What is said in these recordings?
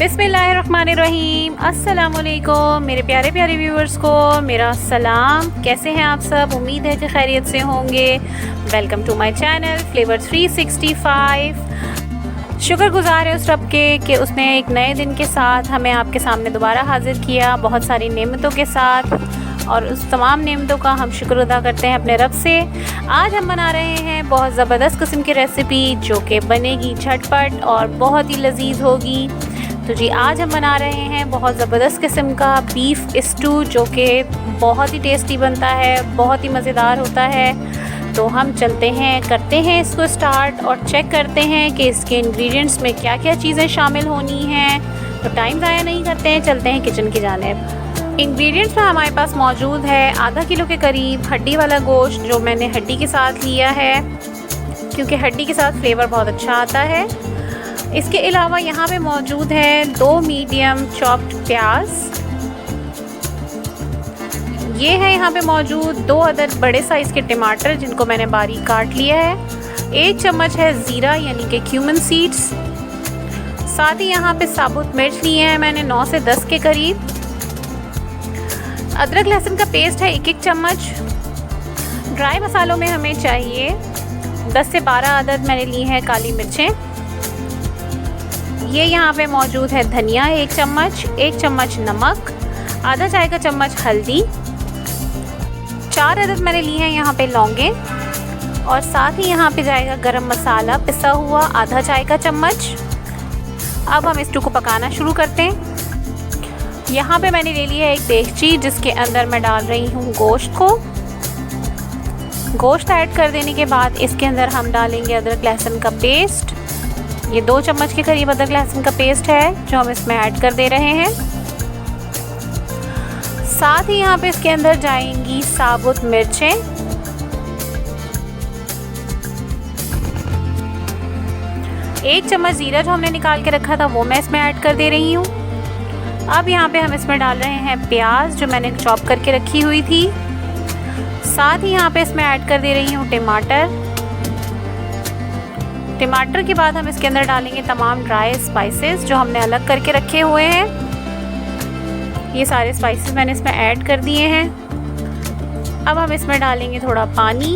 बिस्मिल्लाहिर्रहमानिर्रहीम। अस्सलामुअलैकुम मेरे प्यारे प्यारे व्यूअर्स को मेरा सलाम। कैसे हैं आप सब? उम्मीद है कि खैरियत से होंगे। Welcome to my channel flavour 365। शुक्रगुज़ार है उस रब के कि उसने एक नए दिन के साथ हमें आपके सामने दोबारा हाजिर किया, बहुत सारी नेमतों के साथ, और उस तमाम नेमतों का हम शुक्र अदा करते हैं अपने रब से। आज हम बना रहे हैं बहुत ज़बरदस्त किस्म की रेसिपी जो कि बनेगी झटपट और बहुत ही लजीज होगी। तो जी आज हम बना रहे हैं बहुत ज़बरदस्त किस्म का बीफ स्टू जो कि बहुत ही टेस्टी बनता है, बहुत ही मज़ेदार होता है। तो हम चलते हैं, करते हैं इसको स्टार्ट और चेक करते हैं कि इसके इंग्रेडिएंट्स में क्या क्या चीज़ें शामिल होनी हैं। तो टाइम ज़ाया नहीं करते हैं, चलते हैं किचन की जानिब। इंग्रेडिएंट्स में हमारे पास मौजूद है आधा किलो के करीब हड्डी वाला गोश्त, जो मैंने हड्डी के साथ लिया है क्योंकि हड्डी के साथ फ्लेवर बहुत अच्छा आता है। इसके अलावा यहाँ पे मौजूद है 2 मीडियम चॉप्ड प्याज। ये है यहाँ पे मौजूद 2 अदद बड़े साइज़ के टमाटर जिनको मैंने बारीक काट लिया है। 1 चम्मच है ज़ीरा यानी कि क्यूमन सीड्स। साथ ही यहाँ पे साबुत मिर्च लिए हैं मैंने 9 से 10 के करीब। अदरक लहसुन का पेस्ट है 1-1 चम्मच। ड्राई मसालों में हमें चाहिए 10 से 12 अदद मैंने ली हैं काली मिर्चें। ये यहाँ पे मौजूद है धनिया 1 चम्मच, 1 चम्मच नमक, आधा चाय का चम्मच हल्दी, 4 अदद मैंने ली हैं यहाँ पे लौंगे, और साथ ही यहाँ पे जाएगा गरम मसाला पिसा हुआ आधा चाय का चम्मच। अब हम स्टू को पकाना शुरू करते हैं। यहाँ पे मैंने ले लिया है एक देगची जिसके अंदर मैं डाल रही हूँ गोश्त को। गोश्त ऐड कर देने के बाद इसके अंदर हम डालेंगे अदरक लहसुन का पेस्ट। ये 2 चम्मच के करीब अदरक लहसुन का पेस्ट है जो हम इसमें ऐड कर दे रहे हैं। साथ ही यहाँ पे इसके अंदर जाएंगी साबुत मिर्चें, एक चम्मच जीरा जो हमने निकाल के रखा था वो मैं इसमें ऐड कर दे रही हूँ। अब यहाँ पे हम इसमें डाल रहे हैं प्याज जो मैंने चॉप करके रखी हुई थी। साथ ही यहाँ पे इसमें ऐड कर दे रही हूँ टमाटर। टमाटर के बाद हम इसके अंदर डालेंगे तमाम ड्राई स्पाइसेस जो हमने अलग करके रखे हुए हैं। ये सारे स्पाइसेस मैंने इसमें ऐड कर दिए हैं। अब हम इसमें डालेंगे थोड़ा पानी।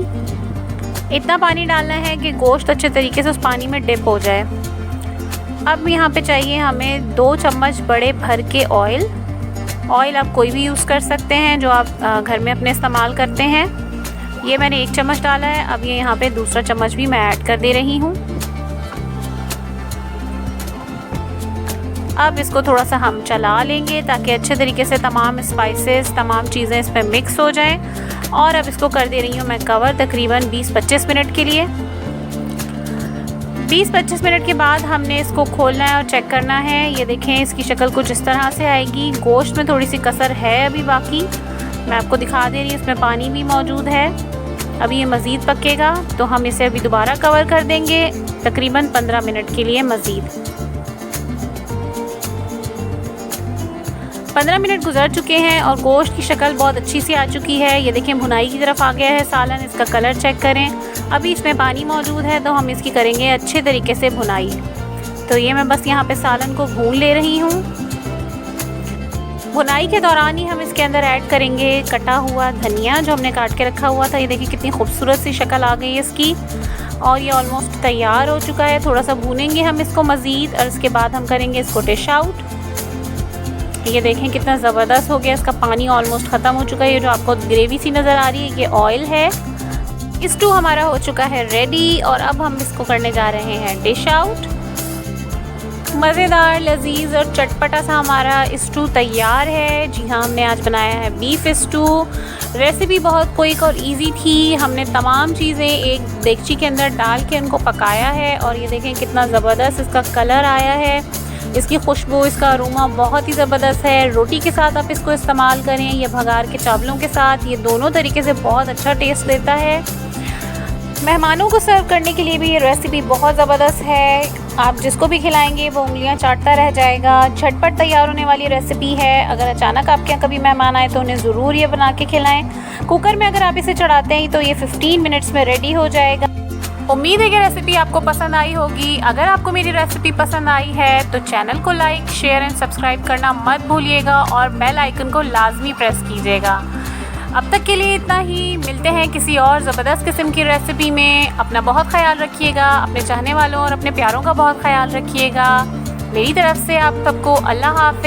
इतना पानी डालना है कि गोश्त अच्छे तरीके से उस पानी में डिप हो जाए। अब यहाँ पे चाहिए हमें 2 चम्मच बड़े भर के ऑयल। ऑयल आप कोई भी यूज़ कर सकते हैं जो आप घर में अपने इस्तेमाल करते हैं। ये मैंने 1 चम्मच डाला है। अब ये यहाँ पे दूसरा चम्मच भी मैं ऐड कर दे रही हूँ। अब इसको थोड़ा सा हम चला लेंगे ताकि अच्छे तरीके से तमाम स्पाइसेस, तमाम चीज़ें इसमें मिक्स हो जाएं। और अब इसको कर दे रही हूँ मैं कवर तकरीबन 20-25 मिनट के लिए। 20-25 मिनट के बाद हमने इसको खोलना है और चेक करना है। ये देखें इसकी शक्ल कुछ इस तरह से आएगी। गोश्त में थोड़ी सी कसर है अभी बाकी, मैं आपको दिखा दे रही हूँ। इसमें पानी भी मौजूद है। अभी ये मज़ीद पकेगा तो हम इसे अभी दोबारा कवर कर देंगे तकरीबन 15 मिनट के लिए मज़ीद। 15 मिनट गुजर चुके हैं और गोश्त की शक्ल बहुत अच्छी सी आ चुकी है। ये देखें भुनाई की तरफ आ गया है सालन। इसका कलर चेक करें। अभी इसमें पानी मौजूद है तो हम इसकी करेंगे अच्छे तरीके से भुनाई। तो ये मैं बस यहाँ पे सालन को भून ले रही हूँ। भुनाई के दौरान ही हम इसके अंदर ऐड करेंगे कटा हुआ धनिया जो हमने काट के रखा हुआ था। ये देखिए कितनी खूबसूरत सी शक्ल आ गई है इसकी, और ये ऑलमोस्ट तैयार हो चुका है। थोड़ा सा भूनेंगे हम इसको मज़ीद और इसके बाद हम करेंगे इसको डिश आउट। ये देखें कितना ज़बरदस्त हो गया। इसका पानी ऑलमोस्ट ख़त्म हो चुका है। ये जो आपको ग्रेवी सी नज़र आ रही है ये ऑयल है। स्टू हमारा हो चुका है रेडी और अब हम इसको करने जा रहे हैं डिश आउट। मज़ेदार, लजीज और चटपटा सा हमारा स्टू तैयार है। जी हाँ, हमने आज बनाया है बीफ स्टू। रेसिपी बहुत क्विक और इजी थी। हमने तमाम चीज़ें एक देगची के अंदर डाल के उनको पकाया है और ये देखें कितना ज़बरदस्त इसका कलर आया है। इसकी खुशबू, इसका अरोमा बहुत ही ज़बरदस्त है। रोटी के साथ आप इसको इस्तेमाल करें या भगार के चावलों के साथ, ये दोनों तरीके से बहुत अच्छा टेस्ट देता है। मेहमानों को सर्व करने के लिए भी ये रेसिपी बहुत ज़बरदस्त है। आप जिसको भी खिलाएंगे वो उंगलियां चाटता रह जाएगा। झटपट तैयार होने वाली रेसिपी है। अगर अचानक आपके यहाँ कभी मेहमान आए तो उन्हें ज़रूर ये बना के खिलाएं। कुकर में अगर आप इसे चढ़ाते हैं तो ये 15 मिनट्स में रेडी हो जाएगा। उम्मीद है कि रेसिपी आपको पसंद आई होगी। अगर आपको मेरी रेसिपी पसंद आई है तो चैनल को लाइक, शेयर एंड सब्सक्राइब करना मत भूलिएगा और बेल आइकन को लाजमी प्रेस कीजिएगा। अब तक के लिए इतना ही। मिलते हैं किसी और ज़बरदस्त किस्म की रेसिपी में। अपना बहुत ख्याल रखिएगा, अपने चाहने वालों और अपने प्यारों का बहुत ख्याल रखिएगा। मेरी तरफ से आप सबको अल्लाह हाफ़िज़।